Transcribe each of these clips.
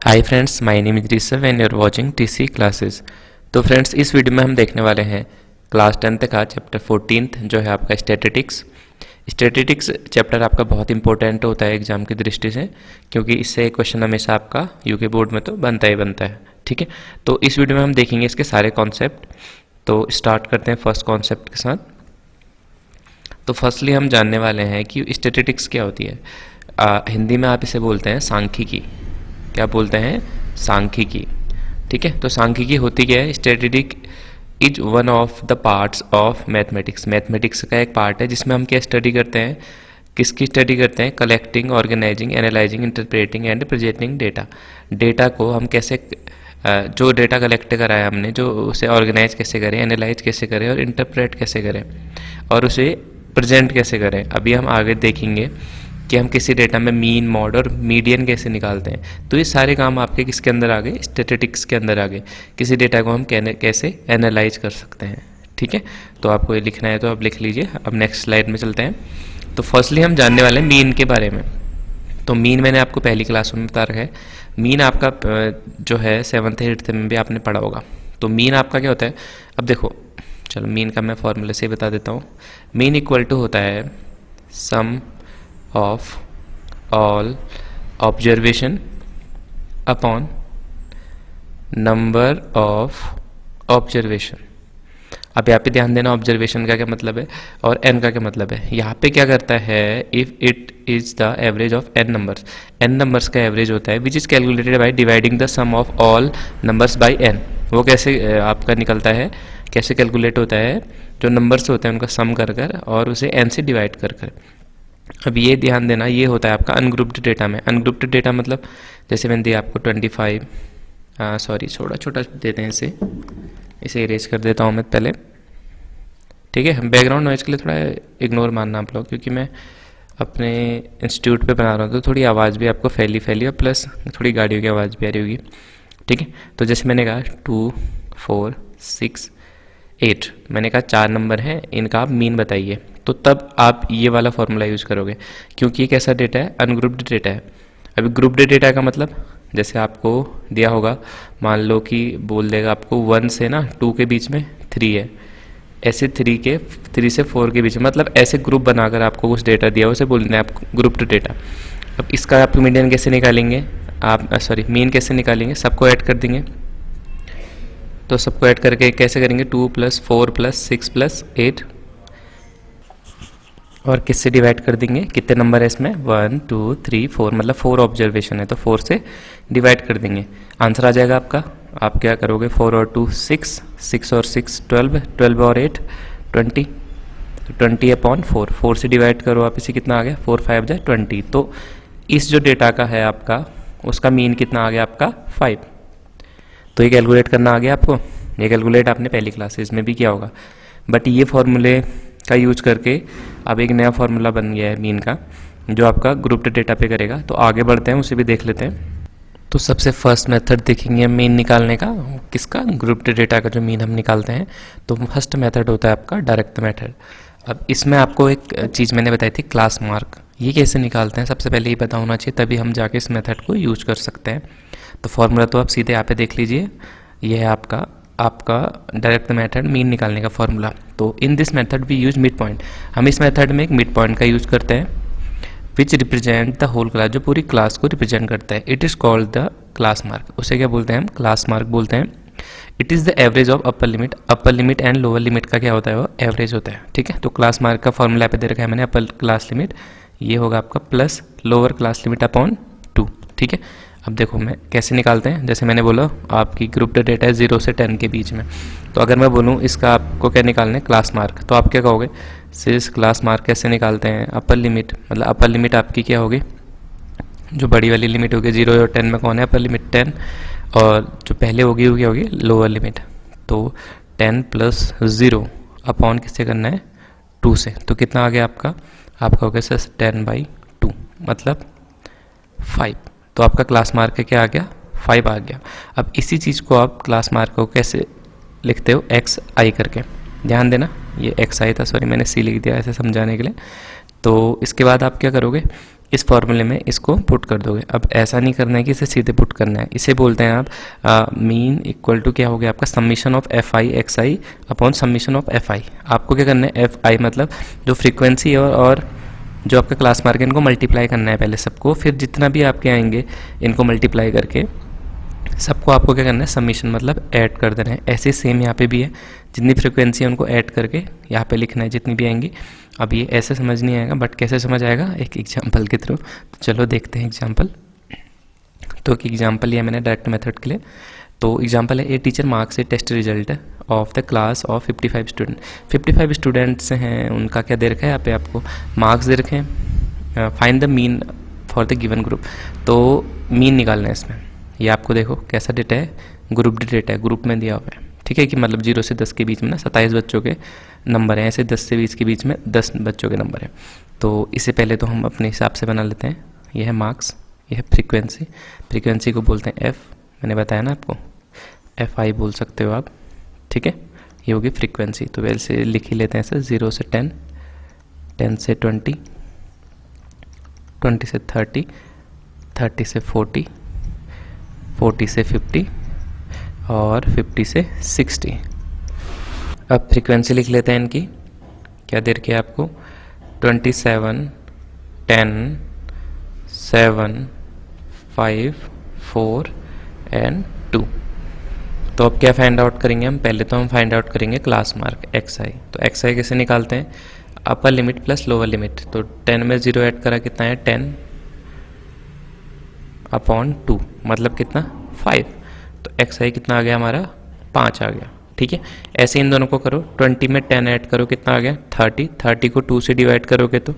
Hi friends, my name is Rishabh and your watching TC classes. तो friends, इस video में हम देखने वाले हैं क्लास 10th का चैप्टर 14 जो है आपका स्टैटिस्टिक्स। स्टैटिस्टिक्स चैप्टर आपका बहुत इंपॉर्टेंट होता है एग्जाम की दृष्टि से, क्योंकि इससे क्वेश्चन हमेशा आपका यूके बोर्ड में तो बनता ही बनता है। ठीक है, तो इस वीडियो में हम देखेंगे इसके सारे कॉन्सेप्ट। तो स्टार्ट करते हैं फर्स्ट कॉन्सेप्ट के साथ। तो फर्स्टली हम जानने वाले हैं कि स्टैटिस्टिक्स क्या होती है। हिंदी में आप इसे बोलते हैं सांख्यिकी। क्या बोलते हैं? सांख्यिकी। ठीक है, तो सांख्यिकी होती क्या है? Statistic is one of the parts of mathematics. Mathematics का एक पार्ट है जिसमें हम क्या स्टडी करते हैं? किसकी स्टडी करते हैं? Collecting, organising, analysing, interpreting and presenting data. Data को हम कैसे, जो डेटा कलेक्ट करा है हमने, जो उसे ऑर्गेनाइज कैसे करें, एनालाइज कैसे करें और इंटरप्रेट कैसे करें और उसे प्रेजेंट कैसे करें। अभी हम आगे देखेंगे कि हम किसी डेटा में मीन, मॉड और मीडियन कैसे निकालते हैं। तो ये सारे काम आपके किसके अंदर आ गए? स्टैटिस्टिक्स के अंदर आ गए। किसी डेटा को हम कैसे एनालाइज कर सकते हैं। ठीक है, तो आपको ये लिखना है तो आप लिख लीजिए। अब नेक्स्ट स्लाइड में चलते हैं। तो फर्स्टली हम जानने वाले हैं मीन के बारे में। तो मीन मैंने आपको पहली क्लास में बता रखा है। मीन आपका जो है 7th 8th में भी आपने पढ़ा होगा। तो मीन आपका क्या होता है? अब देखो, चलो मीन का मैं फॉर्मूले से ही बता देता हूँ। मीन इक्वल टू होता है sum of all observation upon number of observation. अब यहाँ पे ध्यान देना, ऑब्जर्वेशन का क्या मतलब है और एन का क्या मतलब है। यहाँ पे क्या करता है? If it is the average of n numbers, n numbers का एवरेज होता है, which is calculated by dividing the sum of all numbers by n. वो कैसे आपका निकलता है, कैसे कैलकुलेट होता है? जो नंबर्स होते हैं उनका सम कर कर और उसे एन से डिवाइड कर कर। अब ये ध्यान देना, ये होता है आपका अनग्रुप्ड डेटा में। अनग्रुप्ड डेटा मतलब जैसे मैंने दिया आपको 25, सॉरी छोटा छोटा देते हैं इसे इरेज कर देता हूँ मैं पहले। ठीक है, बैकग्राउंड नॉइज़ के लिए थोड़ा इग्नोर मानना आप लोग, क्योंकि मैं अपने इंस्टीट्यूट पे बना रहा हूँ तो थोड़ी आवाज़ भी आपको फैली और प्लस थोड़ी गाड़ियों की आवाज़ भी आ रही होगी। ठीक है, तो जैसे मैंने कहा 2, 4, 6, 8, मैंने कहा 4 नंबर हैं, इनका आप मीन बताइए। तो तब आप ये वाला फॉर्मूला यूज़ करोगे, क्योंकि ये कैसा डेटा है? अनग्रुप्ड डेटा है। अभी ग्रुप्ड डेटा का मतलब, जैसे आपको दिया होगा, मान लो कि बोल देगा आपको 1 से ना 2 के बीच में 3 है, ऐसे 3 से 4 के बीच में, मतलब ऐसे ग्रुप बनाकर आपको कुछ डेटा दिया उसे बोलना है आप ग्रुप्ड डेटा। अब इसका आप मीडियन कैसे निकालेंगे? आप मीन कैसे निकालेंगे? सबको ऐड कर देंगे। तो सबको ऐड करके कैसे करेंगे? 2 + 4 + 6 + 8 और किससे डिवाइड कर देंगे? कितने नंबर है इसमें? 1 2 3 4, मतलब 4 ऑब्जर्वेशन है तो 4 से डिवाइड कर देंगे। आंसर आ जाएगा आपका। आप क्या करोगे? 4 और 2 6, 6 और 6 12, 12 और 8 20, तो 20/4, 4 से डिवाइड करो आप, इसे कितना आ गया? 4 5 जा 20। तो इस जो डेटा का है आपका, उसका मीन कितना आ गया आपका? 5। तो ये कैलकुलेट करना आ गया आपको। ये कैलकुलेट आपने पहली क्लासेस में भी किया होगा, बट ये फॉर्मूले का यूज करके अब एक नया फार्मूला बन गया है मीन का, जो आपका ग्रुप्ड डेटा पे करेगा। तो आगे बढ़ते हैं, उसे भी देख लेते हैं। तो सबसे फर्स्ट मेथड देखेंगे मीन निकालने का। किसका? ग्रुप्ड डेटा का जो मीन हम निकालते हैं। तो फर्स्ट मेथड होता है आपका डायरेक्ट मेथड। अब इसमें आपको एक चीज़ मैंने बताई थी, क्लास मार्क। ये कैसे निकालते हैं सबसे पहले ये पता होना चाहिए, तभी हम जाके इस मेथड को यूज कर सकते हैं। तो फॉर्मूला तो आप सीधे यहाँ पे देख लीजिए, ये है आपका डायरेक्ट मेथड मीन निकालने का फॉर्मूला। तो in this method we use mid point. हम इस मेथड में एक मिड पॉइंट का यूज करते हैं, which represent the whole class, जो पूरी क्लास को रिप्रेजेंट करता है। It is called the class mark. उसे क्या बोलते हैं हम? क्लास मार्क बोलते हैं। It is the average of upper limit. Upper limit and lower limit का क्या होता है? वो एवरेज होता है। ठीक है, तो क्लास मार्क का फॉर्मूला पे दे रखा है मैंने, अपर क्लास लिमिट ये होगा आपका plus lower class limit upon 2। ठीक है, अब देखो मैं कैसे निकालते हैं। जैसे मैंने बोला आपकी ग्रुप्ड डेटा है 0 से 10 के बीच में, तो अगर मैं बोलूँ इसका आपको क्या निकालना है? क्लास मार्क, तो आप क्या कहोगे? सिर्फ क्लास मार्क कैसे निकालते हैं? अपर लिमिट, मतलब अपर लिमिट आपकी क्या होगी? जो बड़ी वाली लिमिट होगी 0 और 10 में कौन है? अपर लिमिट 10, और जो पहले होगी वो क्या होगी? Lower limit. तो 10 + 0 अपॉन किससे करना है? 2 से। तो कितना आ गया आपका? आपका हो गया सर 10/2, मतलब 5। तो आपका क्लास मार्क क्या आ गया? 5 आ गया। अब इसी चीज़ को आप क्लास मार्क को कैसे लिखते हो? xi करके। ध्यान देना, ये xi था, सॉरी मैंने c लिख दिया ऐसे समझाने के लिए। तो इसके बाद आप क्या करोगे? इस फॉर्मूले में इसको पुट कर दोगे। अब ऐसा नहीं करना है कि इसे सीधे पुट करना है, इसे बोलते हैं आप मीन इक्वल टू क्या हो गया आपका summation of F I x i upon summation of F I. आपको क्या करना है, एफ आई मतलब जो फ्रीक्वेंसी और जो आपका क्लास मार्क है इनको मल्टीप्लाई करना है पहले सबको, फिर जितना भी आपके आएंगे इनको मल्टीप्लाई करके सबको आपको क्या करना है समीशन मतलब ऐड कर देना है। ऐसे सेम यहाँ पे भी है, जितनी फ्रिक्वेंसी है उनको ऐड करके यहाँ पे लिखना है जितनी भी आएंगी। अब ये ऐसे समझ नहीं आएगा, बट कैसे समझ आएगा, एक एग्जांपल के थ्रू। तो चलो देखते हैं एग्जांपल। तो एक एग्जांपल लिया मैंने डायरेक्ट मेथड के लिए। तो एग्जांपल है, a teacher marks a test result of the class of 55 student. 55 students हैं, उनका क्या दे रखा है यहाँ पे आपको मार्क्स दे रखे हैं। Find the mean for the given group. तो मीन निकालना है इसमें। ये आपको देखो कैसा डेटा है, ग्रुप डेटा है, ग्रुप में दिया हुआ है, ठीक है, कि मतलब 0 से 10 के बीच में ना 27 बच्चों के नंबर हैं, ऐसे 10 से 20 के बीच में 10 बच्चों के नंबर हैं। तो इसे पहले तो हम अपने हिसाब से बना लेते हैं। यह है मार्क्स, यह है फ्रीक्वेंसी, फ्रीक्वेंसी को बोलते हैं एफ, मैंने बताया ना आपको, एफ आई बोल सकते हो आप, ठीक है। ये होगी फ्रीक्वेंसी। तो वैसे लिख ही लेते हैं ऐसे 0 से 10, 10 से 20, 20 से 30, 30 से 40, 40 से 50 और 50 से 60। अब फ्रीक्वेंसी लिख लेते हैं इनकी, क्या दे रखी है आपको 27, 10, 7, 5, 4 एंड 2। तो अब क्या फाइंड आउट करेंगे हम, पहले तो हम फाइंड आउट करेंगे क्लास मार्क एक्स आई। तो एक्स आई कैसे निकालते हैं, upper limit plus lower limit. तो 10 में 0 ऐड करा कितना है 10 अपॉन 2 मतलब कितना 5। तो एक्स आई कितना आ गया हमारा 5 आ गया, ठीक है। ऐसे इन दोनों को करो, 20 में 10 ऐड करो कितना आ गया 30, 30 को 2 से डिवाइड करोगे तो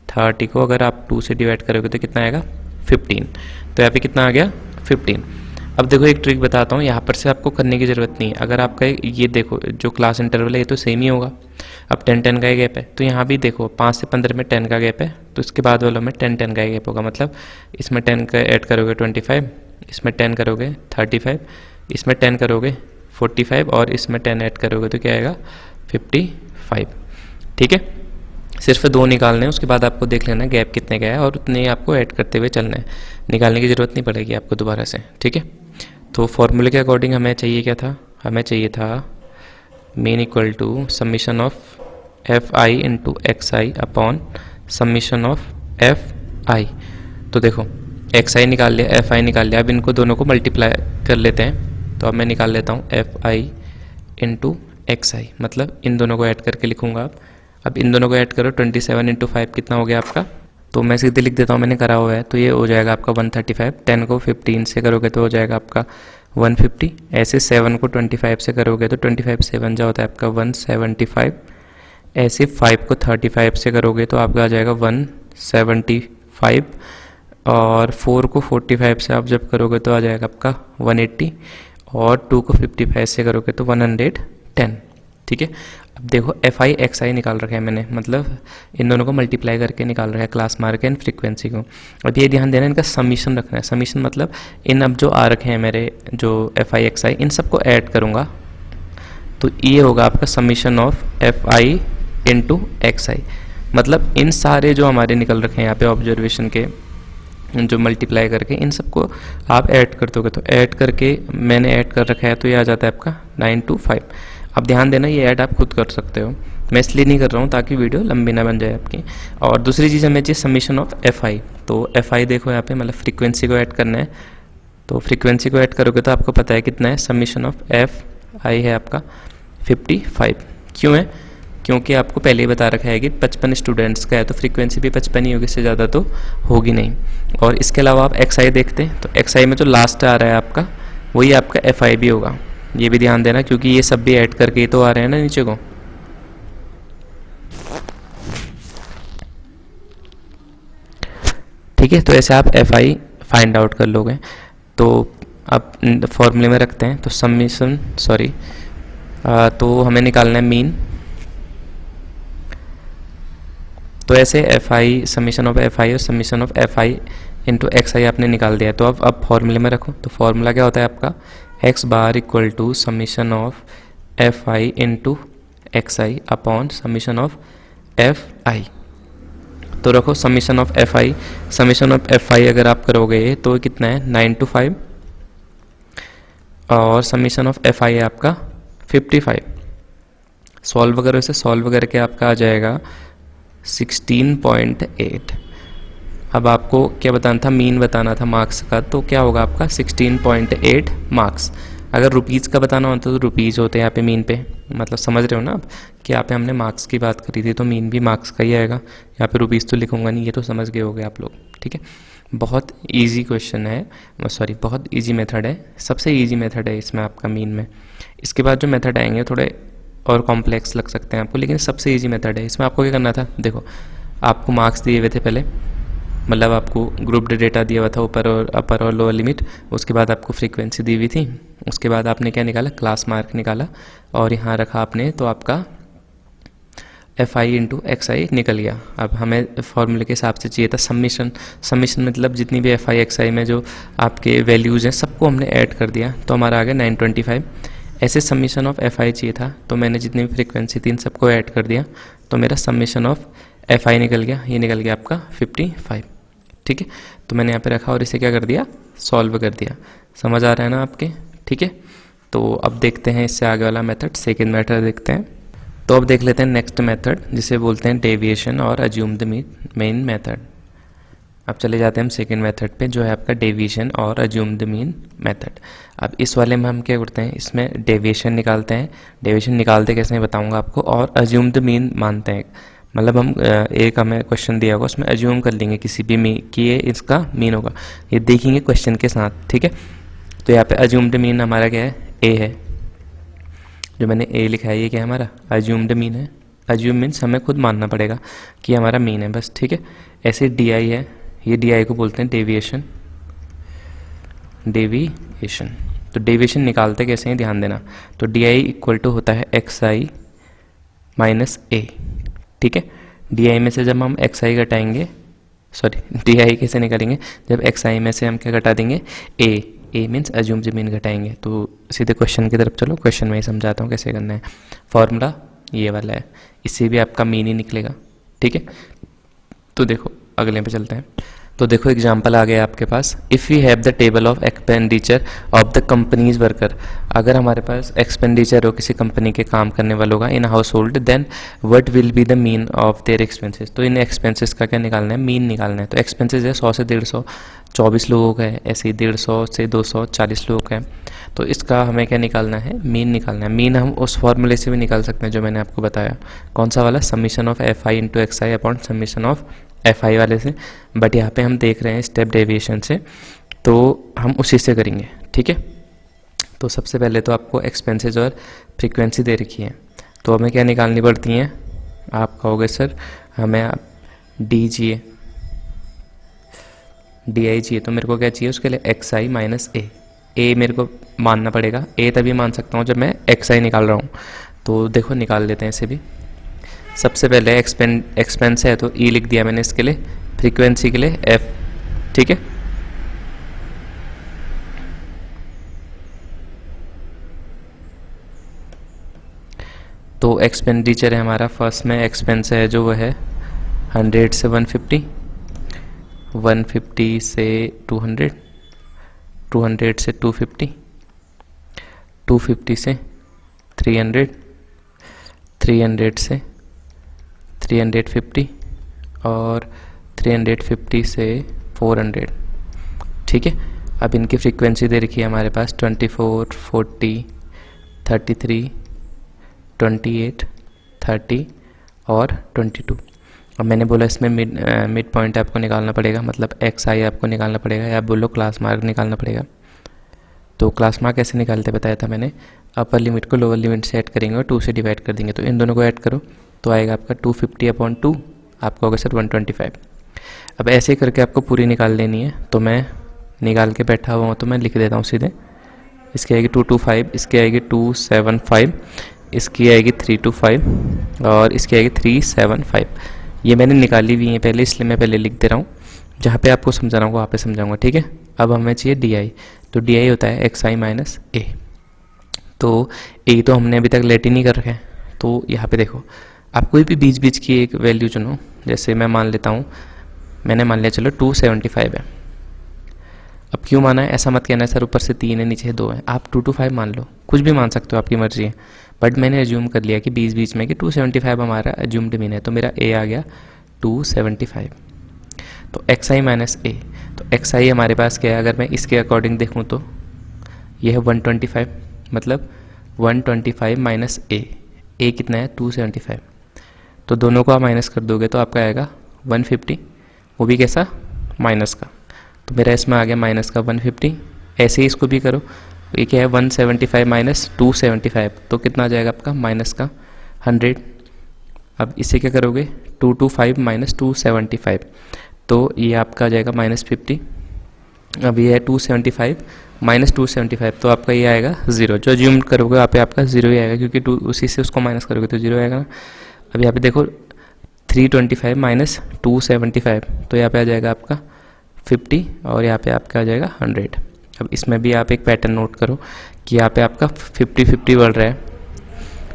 30 को अगर आप 2 से डिवाइड करोगे तो कितना आएगा 15। तो यहाँ पे कितना आ गया 15। अब देखो एक ट्रिक बताता हूँ, यहाँ पर से आपको करने की ज़रूरत नहीं है। अगर आपका ये देखो जो क्लास इंटरवल है ये तो सेम ही होगा, अब 10-10 का ही गैप है। तो यहाँ भी देखो 5 से 15 में 10 का गैप है, तो इसके बाद वालों में 10-10 का ही गैप होगा। मतलब इसमें 10 का ऐड करोगे 25, इसमें 10 करोगे 35, इसमें 10 करोगे 45 और इसमें 10 ऐड करोगे तो क्या आएगा 55, ठीक है। सिर्फ 2 निकालने हैं, उसके बाद आपको देख लेना गैप कितने का है और उतने ही आपको ऐड करते हुए चलना है, निकालने की ज़रूरत नहीं पड़ेगी आपको दोबारा से, ठीक है। तो फॉर्मूले के अकॉर्डिंग हमें चाहिए क्या था, हमें चाहिए था mean equal to summation of F I into x i upon summation of F i. तो देखो एक्स आई निकाल लिया, एफ आई निकाल लिया, अब इनको दोनों को मल्टीप्लाई कर लेते हैं। तो अब मैं निकाल लेता हूँ F I into x I, मतलब इन दोनों को ऐड करके लिखूँगा। अब इन दोनों को ऐड करो 27 इंटू 5 कितना हो गया आपका, तो मैं सीधे लिख देता हूँ, मैंने करा हुआ है। तो ये हो जाएगा आपका 135, 10 को 15 से करोगे तो हो जाएगा आपका 150, ऐसे 7 को 25 से करोगे तो 25 7 जा होता है आपका 175, ऐसे 5 को 35 से करोगे तो आपका आ जाएगा 175, और 4 को 45 से आप जब करोगे तो आ जाएगा आपका 180, और 2 को 55 से करोगे तो 110, ठीक है। अब देखो एफ आई एक्स आई निकाल रखा है मैंने, मतलब इन दोनों को मल्टीप्लाई करके निकाल रखा है क्लास मार्क एंड फ्रीक्वेंसी को। अब ये ध्यान देना इनका समीशन रखना है। समीशन मतलब इन अब जो आ रखे हैं मेरे जो एफ आई एक्स आई इन सबको ऐड करूँगा, तो ये होगा आपका summation of F I into x I. मतलब इन सारे जो हमारे निकल रखे हैं यहाँ पे ऑब्जर्वेशन के जो मल्टीप्लाई करके इन सबको आप ऐड कर दोगे, तो ऐड करके मैंने ऐड कर रखा है तो ये आ जाता है आपका 925। अब ध्यान देना ये ऐड आप खुद कर सकते हो, मैं इसलिए नहीं कर रहा हूँ ताकि वीडियो लंबी ना बन जाए आपकी। और दूसरी चीज़ हमें चाहिए समीशन ऑफ एफ आई। तो एफ आई देखो यहाँ पे मतलब फ्रीक्वेंसी को ऐड करना है, तो फ्रीक्वेंसी को ऐड करोगे तो आपको पता है कितना है, समीशन ऑफ एफ आई है आपका 55। क्यों है, क्योंकि आपको पहले ही बता रखा है कि 55 स्टूडेंट्स का है तो फ्रीक्वेंसी भी 55 ही होगी, इससे ज़्यादा तो होगी नहीं। और इसके अलावा आप एक्स आई देखते हैं, तो एक्स आई में जो लास्ट आ रहा है आपका वही आपका एफ आई भी होगा, ये भी ध्यान देना, क्योंकि ये सब भी ऐड करके ही तो आ रहे हैं ना नीचे को। ठीक है, तो ऐसे आप एफ आई फाइंड आउट कर लोगे। तो अब फॉर्मूले में रखते हैं, तो समीशन तो हमें निकालना है मीन। तो ऐसे F I summation of F I और summation of F I into x I आपने निकाल दिया। तो अब फॉर्मूले में रखो, तो फॉर्मूला क्या होता है आपका, x bar equal to summation of F I into x i upon summation of F i. तो रखो summation of F I, summation of F i अगर आप करोगे तो कितना है 9 to 5 और समीशन ऑफ एफ आई है आपका 55। सॉल्व करो इसे, सॉल्व करके आपका आ जाएगा 16.8। अब आपको क्या बताना था, मीन बताना था मार्क्स का, तो क्या होगा आपका 16.8 मार्क्स। अगर रुपीज़ का बताना होता तो रुपीज़ होते हैं यहाँ पे मीन पे, मतलब समझ रहे हो ना आप कि यहाँ पे हमने मार्क्स की बात करी थी तो मीन भी मार्क्स का ही आएगा। यहाँ पे रुपीज़ तो लिखूंगा नहीं, ये तो समझ गए होगे आप लोग, ठीक है। बहुत इजी क्वेश्चन है, सॉरी बहुत इजी मेथड है, सबसे इजी मेथड है इसमें आपका मीन में। इसके बाद जो मेथड आएंगे थोड़े और कॉम्प्लेक्स लग सकते हैं आपको, लेकिन सबसे ईजी मेथड है। इसमें आपको क्या करना था, देखो आपको मार्क्स दिए हुए थे पहले, मतलब आपको ग्रुप डेटा दिया हुआ था ऊपर और अपर और लोअर लिमिट, उसके बाद आपको फ्रीक्वेंसी दी हुई थी, उसके बाद आपने क्या निकाला, क्लास मार्क निकाला और यहाँ रखा आपने, तो आपका एफ आई इंटू एक्स आई निकल गया। अब हमें फॉर्मूले के हिसाब से चाहिए था समीशन, समीशन मतलब जितनी भी एफ आई एक्स आई में जो आपके वैल्यूज़ हैं सबको हमने ऐड कर दिया, तो हमारा आ गया 925। ऐसे समीशन ऑफ एफ आई चाहिए था, तो मैंने जितनी भी फ्रीक्वेंसी थी इन सबको ऐड कर दिया, तो मेरा समीशन ऑफ एफ आई निकल गया, ये निकल गया आपका 55, ठीक है। तो मैंने यहाँ पे रखा और इसे क्या कर दिया, सॉल्व कर दिया। समझ आ रहा है ना आपके, ठीक है। तो अब देखते हैं इससे आगे वाला मेथड, सेकेंड मेथड देखते हैं। तो अब देख लेते हैं नेक्स्ट मेथड, जिसे बोलते हैं डेविएशन और अज्यूम द मेन मेथड। अब चले जाते हैं हम सेकेंड मेथड पे, जो है आपका डेविएशन और अज्यूम द मीन मेथड। अब इस वाले में हम क्या करते हैं, इसमें डेविएशन निकालते हैं, डेविएशन निकालते कैसे बताऊंगा आपको, और अज्यूम द मीन मानते हैं। मतलब हम एक हमें क्वेश्चन दिया होगा उसमें अज्यूम कर लेंगे किसी भी मीन कि ये इसका मीन होगा, ये देखेंगे क्वेश्चन के साथ, ठीक है। तो यहाँ पे अज्यूम्ड मीन हमारा क्या है, ए है, जो मैंने ए लिखा है ये क्या है हमारा अज्यूम्ड मीन है। अज्यूम मीन्स हमें खुद मानना पड़ेगा कि हमारा मीन है बस, ठीक है। ऐसे डी आई है, ये डी आई को बोलते हैं डेविएशन, डेविएशन। तो डेविएशन निकालते कैसे हैं ध्यान देना, तो डी आई इक्वल टू होता है एक्स आई माइनस ए, ठीक है। डी आई में से जब हम एक्स आई घटाएंगे, सॉरी डी आई कैसे निकालेंगे, जब एक्स आई में से हम क्या घटा देंगे, ए मीन्स अज्यूम मीन घटाएंगे। तो सीधे क्वेश्चन की तरफ चलो, क्वेश्चन में ही समझाता हूँ कैसे करना है। फॉर्मूला ये वाला है, इससे भी आपका मीन ही निकलेगा, ठीक है। तो देखो अगले पे चलते हैं। तो देखो एग्जाम्पल आ गया आपके पास, if we have the table of expenditure of the companies worker. अगर हमारे पास एक्सपेंडिचर हो किसी कंपनी के काम करने वालों का in household, then what will be the mean of their expenses. तो इन एक्सपेंसेस का क्या निकालना है, मीन निकालना है। तो एक्सपेंसेस है 100 से 150, 24 लोगों का है, ऐसे ही 150 से 200 40 लोगों का है। तो इसका हमें क्या निकालना है, मीन निकालना है। मीन हम उस फॉर्मूले से भी निकाल सकते हैं जो मैंने आपको बताया, कौन सा वाला, summation of F I into x i upon summation of F I वाले से। बट यहाँ पे हम देख रहे हैं स्टेप डेविएशन से, तो हम उसी से करेंगे, ठीक है। तो सबसे पहले तो आपको एक्सपेंसेस और फ्रीक्वेंसी दे रखी है, तो हमें क्या निकालनी पड़ती हैं, आप कहोगे सर हमें डी चाहिए, डी आई चाहिए, तो मेरे को क्या चाहिए उसके लिए एक्स आई माइनस ए मेरे को मानना पड़ेगा। ए तभी मान सकता हूँ जब मैं एक्स आई निकाल रहा हूँ। तो देखो निकाल लेते हैं इसे भी। सबसे पहले एक्सपेंस है तो ई लिख दिया मैंने इसके लिए, फ्रीक्वेंसी के लिए एफ, ठीक है। तो एक्सपेंडिचर है हमारा, फर्स्ट में एक्सपेंस है जो वो है 100 से 150, 150 से 200, 200 से 250, 250 से 300, 300 से 350 और 350 से 400, ठीक है। अब इनकी फ्रीक्वेंसी दे रखी है हमारे पास 24, 40, 33, 28, 30 और 22। अब मैंने बोला इसमें मिड पॉइंट आपको निकालना पड़ेगा, मतलब एक्स आई आपको निकालना पड़ेगा, या आप बोलो क्लास मार्क निकालना पड़ेगा। तो क्लास मार्क कैसे निकालते बताया था मैंने, अपर लिमिट को लोअर लिमिट से ऐड करेंगे और 2 से डिवाइड कर देंगे। तो इन दोनों को ऐड करो तो आएगा आपका 250 अपॉन 2, आपका होगा सर 125। अब ऐसे ही करके आपको पूरी निकाल लेनी है, तो मैं निकाल के बैठा हुआ हूँ, तो मैं लिख देता हूँ सीधे। इसकी आएगी 225, इसकी आएगी 275, इसकी आएगी 325 और इसकी आएगी 375। ये मैंने निकाली हुई है पहले, इसलिए मैं पहले लिख दे रहा हूँ, जहाँ पे आपको समझाना होगा वहाँ पे समझाऊंगा, ठीक है। अब हमें चाहिए डी आई, तो डी आई होता है एक्स आई माइनस ए। तो ए तो हमने अभी तक लेट ही नहीं कर रखे हैं, तो यहाँ पे देखो आप कोई भी बीच बीच की एक वैल्यू चुनो, जैसे मैं मान लेता हूँ, मैंने मान लिया चलो 275 है। अब क्यों माना है ऐसा मत कहना सर ऊपर से 3 है नीचे 2 है, आप 2 to 5 मान लो, कुछ भी मान सकते हो, आपकी मर्जी है। बट मैंने एज्यूम कर लिया कि बीच में कि 275 हमारा एज्यूम्ड मीन है, तो मेरा ए आ गया 275। तो एक्स आई माइनस ए, तो एक्स आई हमारे पास क्या है, अगर मैं इसके अकॉर्डिंग देखूँ तो ये है 125, मतलब 125 माइनस ए कितना है 275, तो दोनों को आप माइनस कर दोगे तो आपका आएगा 150, वो भी कैसा माइनस का, तो मेरा इसमें आ गया माइनस का 150। ऐसे ही इसको भी करो, ये क्या है 175 माइनस 275, तो कितना आ जाएगा आपका माइनस का 100। अब इसे क्या करोगे 225 माइनस 275, तो ये आपका आ जाएगा माइनस 50। अब ये है 275 माइनस 275, तो आपका ये आएगा 0, जो ज्यूम करोगे यहाँ पे आपका 0 ही आएगा, क्योंकि उसी से उसको माइनस करोगे तो 0 आएगा ना। अब यहाँ पे देखो 325 माइनस 275, तो यहाँ पे आ जाएगा आपका 50 और यहाँ पे आपका आ जाएगा 100। अब इसमें भी आप एक पैटर्न नोट करो कि यहाँ पे आपका 50-50 बढ़ रहा है,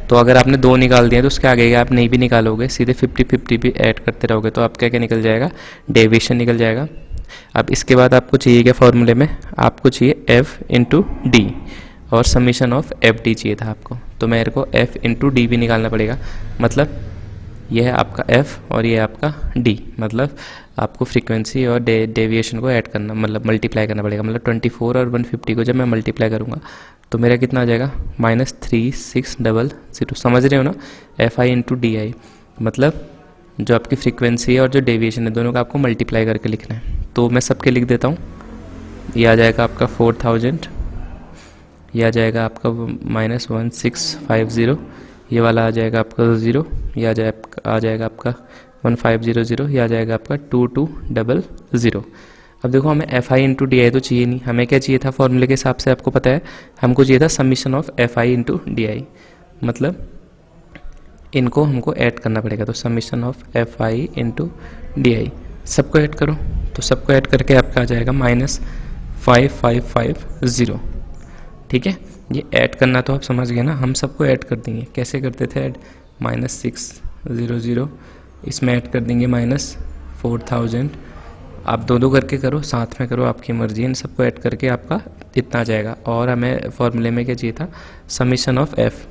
तो अगर आपने 2 निकाल दिए तो उसके आगे आप नहीं भी निकालोगे, सीधे 50-50 भी ऐड करते रहोगे, तो आपका क्या निकल जाएगा, डेविएशन निकल जाएगा। अब इसके बाद आपको चाहिए क्या फॉर्मूले में, आपको चाहिए एफ इंटू डी, और समीशन ऑफ एफ डी चाहिए था आपको, तो मेरे को एफ इंटू डी भी निकालना पड़ेगा। मतलब यह है आपका एफ और ये है आपका डी, मतलब आपको फ्रीक्वेंसी और डेविएशन को ऐड करना, मतलब मल्टीप्लाई करना पड़ेगा। मतलब 24 और 150 को जब मैं मल्टीप्लाई करूँगा तो मेरा कितना आ जाएगा -3600। समझ रहे हो ना, F I into D I, मतलब जो आपकी फ्रीक्वेंसी है और जो डेविएशन है दोनों का आपको मल्टीप्लाई करके लिखना है। तो मैं सबके लिख देता हूँ, ये आ जाएगा आपका 4000, ये आ जाएगा आपका -1650, ये वाला आ जाएगा आपका 0, ये आ जाएगा आपका 1500, ये आ जाएगा आपका 2200। अब देखो हमें F I into D I तो चाहिए नहीं, हमें क्या चाहिए था फॉर्मूले के हिसाब से आपको पता है, हमको चाहिए था summation of F I into D I, मतलब इनको हमको ऐड करना पड़ेगा। तो summation of F I into D I, सबको ऐड करो, तो सबको ऐड करके आपका आ जाएगा -5550। ठीक है, ये ऐड करना तो आप समझ गए ना, हम सबको ऐड कर देंगे। कैसे करते थे ऐड, -600, इसमें ऐड कर देंगे -4000। आप दो करके करो, साथ में करो, आपकी मर्जी, इन सबको ऐड करके आपका इतना आ जाएगा। और हमें फॉर्मूले में क्या चाहिए था, समीशन ऑफ एफ,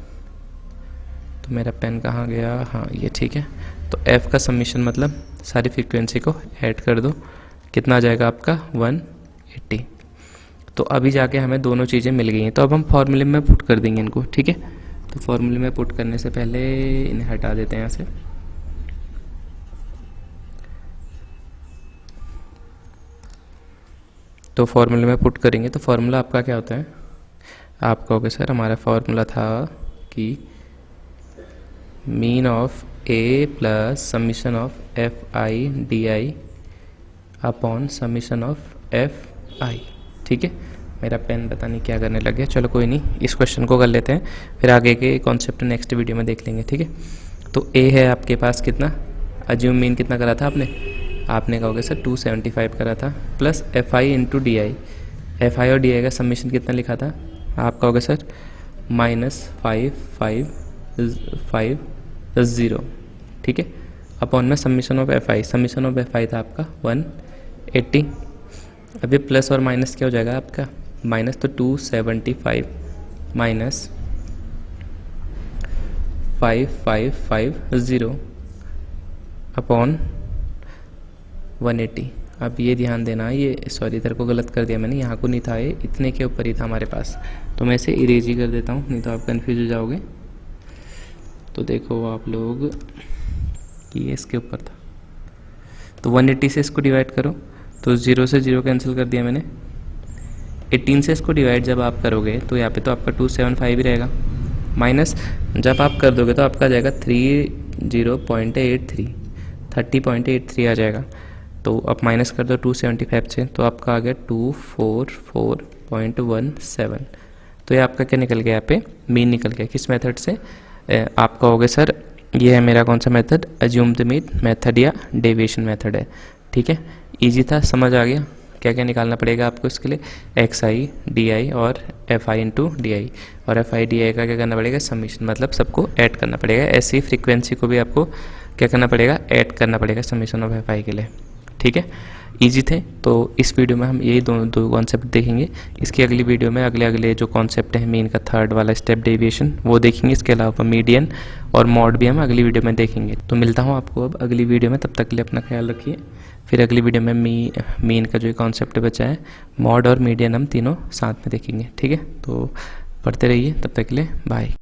तो मेरा पेन कहाँ गया, हाँ ये ठीक है। तो एफ का समीशन मतलब सारी फ्रीक्वेंसी को ऐड कर दो, कितना आ जाएगा आपका 180। तो अभी जाके हमें दोनों चीज़ें मिल गई हैं, तो अब हम फॉर्मूले में पुट कर देंगे इनको। ठीक है, तो फॉर्मूले में पुट करने से पहले इन्हें हटा देते हैं यहाँ से। तो फॉर्मूले में पुट करेंगे तो फॉर्मूला आपका क्या होता है, आप कहोगे सर हमारा फॉर्मूला था कि mean of A plus summation of F I D I upon summation of F I. ठीक है, मेरा पेन पता नहीं क्या करने लग गया, चलो कोई नहीं, इस क्वेश्चन को कर लेते हैं, फिर आगे के कॉन्सेप्ट नेक्स्ट वीडियो में देख लेंगे। ठीक है, तो ए है आपके पास कितना, अज्यूम मीन कितना करा था आपने कहोगे सर 275 करा था, plus F I into D I, F I और डी आई का समीशन कितना लिखा था, आप कहोगे सर -5550। ठीक है, अपॉन में summation of F I, summation of F I था आपका 180। अभी प्लस और माइनस क्या हो जाएगा आपका, माइनस तो 275 माइनस 5550 अपॉन 180। अब ये ध्यान देना, ये सॉरी इधर को गलत कर दिया मैंने, यहाँ को नहीं था, ये इतने के ऊपर ही था हमारे पास, तो मैं इसे इरेज ही कर देता हूँ, नहीं तो आप कंफ्यूज हो जाओगे। तो देखो आप लोग कि ये इसके ऊपर था, तो 180 से इसको डिवाइड करो, तो 0 से 0 कैंसिल कर दिया मैंने। 18 से इसको डिवाइड जब आप करोगे तो यहाँ पे तो आपका 275 ही रहेगा, माइनस जब आप कर दोगे तो आपका आ जाएगा 30.83 आ जाएगा। तो आप माइनस कर दो 275 से, तो आपका आ गया 244.17। तो ये आपका क्या निकल गया, यहाँ पे मीन निकल गया। किस मेथड से, आप कहोगे सर ये है मेरा कौन सा method, assume the mean method या डेविएशन मेथड है। ठीक है, इजी था, समझ आ गया क्या क्या निकालना पड़ेगा आपको इसके लिए, एक्स आई डी आई और F I into D I, और एफ आई डी आई का क्या करना पड़ेगा, समीशन, मतलब सबको ऐड करना पड़ेगा। ऐसे ही फ्रीक्वेंसी को भी आपको क्या करना पड़ेगा, ऐड करना पड़ेगा समेशन ऑफ एफ आई के लिए। ठीक है, इजी थे। तो इस वीडियो में हम यही दो कॉन्सेप्ट देखेंगे। इसकी अगली वीडियो में अगले जो कॉन्सेप्ट है मीन का थर्ड वाला स्टेप डेविएशन वो देखेंगे। इसके अलावा मीडियन और मॉड भी हम अगली वीडियो में देखेंगे। तो मिलता हूँ आपको अब अगली वीडियो में, तब तक के लिए अपना ख्याल रखिए। फिर अगली वीडियो में मीन का जो कॉन्सेप्ट बचा है, मॉड और मीडियन हम तीनों साथ में देखेंगे। ठीक है, तो पढ़ते रहिए, तब तक के लिए बाय।